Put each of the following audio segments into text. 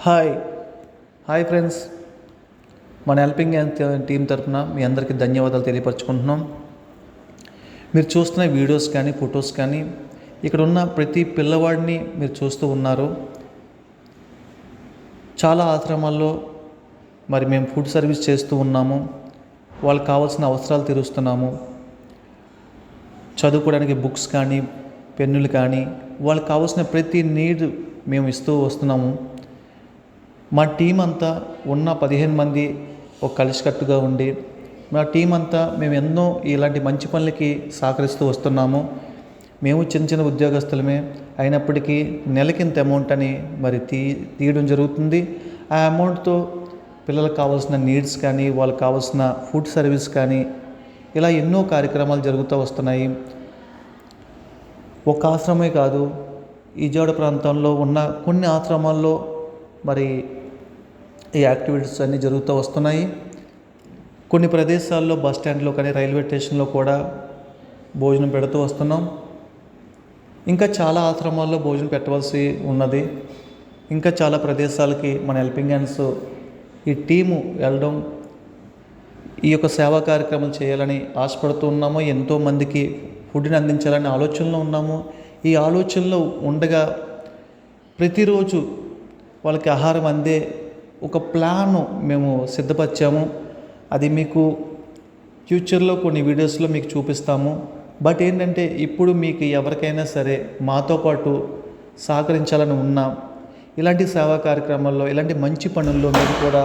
Hi hi friends, మన helping hand team తరఫున మీ అందరికీ ధన్యవాదాలు తెలియపరచుకుంటున్నాం. మీరు చూస్తున్న వీడియోస్ కానీ ఫొటోస్ కానీ ఇక్కడ ఉన్న ప్రతి పిల్లవాడిని మీరు చూస్తూ ఉన్నారు. చాలా ఆశ్రమాల్లో మరి మేము ఫుడ్ సర్వీస్ చేస్తూ ఉన్నాము. వాళ్ళకి కావాల్సిన అవసరాలు తీరుస్తున్నాము. చదువుకోవడానికి బుక్స్ కానీ పెన్నులు కానీ వాళ్ళకి కావాల్సిన ప్రతి నీడ్ మేము ఇస్తూ వస్తున్నాము. మా టీం అంతా ఉన్న 15 మంది ఒక కలిసికట్టుగా ఉండి మా టీం అంతా మేము ఎన్నో ఇలాంటి మంచి పనులకి సహకరిస్తూ వస్తున్నాము. మేము చిన్న చిన్న ఉద్యోగస్తులమే అయినప్పటికీ నెలకింత అమౌంట్ అని మరి తీయడం జరుగుతుంది. ఆ అమౌంట్తో పిల్లలకు కావాల్సిన నీడ్స్ కానీ వాళ్ళకి కావాల్సిన ఫుడ్ సర్వీస్ కానీ ఇలా ఎన్నో కార్యక్రమాలు జరుగుతూ వస్తున్నాయి. ఒక ఆశ్రమే కాదు, ఈ విజయవాడ ప్రాంతంలో ఉన్న కొన్ని ఆశ్రమాల్లో మరి ఈ యాక్టివిటీస్ అన్నీ జరుగుతూ వస్తున్నాయి. కొన్ని ప్రదేశాల్లో బస్ స్టాండ్లో కానీ రైల్వే స్టేషన్లో కూడా భోజనం పెడుతూ వస్తున్నాం. ఇంకా చాలా ఆశ్రమాల్లో భోజనం పెట్టవలసి ఉన్నది. ఇంకా చాలా ప్రదేశాలకి మన హెల్పింగ్ హ్యాండ్స్ ఈ టీము వెళ్ళడం ఈ యొక్క సేవా కార్యక్రమాలు చేయాలని ఆశపడుతూ ఉన్నాము. ఎంతోమందికి ఫుడ్ని అందించాలని ఆలోచనలో ఉన్నాము. ఈ ఆలోచనలో ఉండగా ప్రతిరోజు వాళ్ళకి ఆహారం అందే ఒక ప్లాను మేము సిద్ధపరిచాము. అది మీకు ఫ్యూచర్లో కొన్ని వీడియోస్లో మీకు చూపిస్తాము. బట్ ఏంటంటే ఇప్పుడు మీకు ఎవరికైనా సరే మాతో పాటు సహకరించాలని ఉన్నా ఇలాంటి సేవా కార్యక్రమాల్లో ఇలాంటి మంచి పనుల్లో మీరు కూడా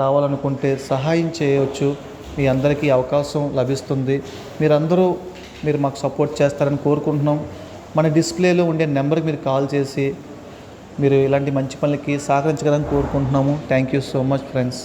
రావాలనుకుంటే సహాయం చేయవచ్చు. మీ అందరికీ అవకాశం లభిస్తుంది. మీరు మాకు సపోర్ట్ చేస్తారని కోరుకుంటున్నాం. మన డిస్ప్లేలో ఉండే నెంబర్కి మీరు కాల్ చేసి మీరు ఇలాంటి మంచి పనులకి సహకరించగలని కోరుకుంటున్నాము. Thank you so much friends.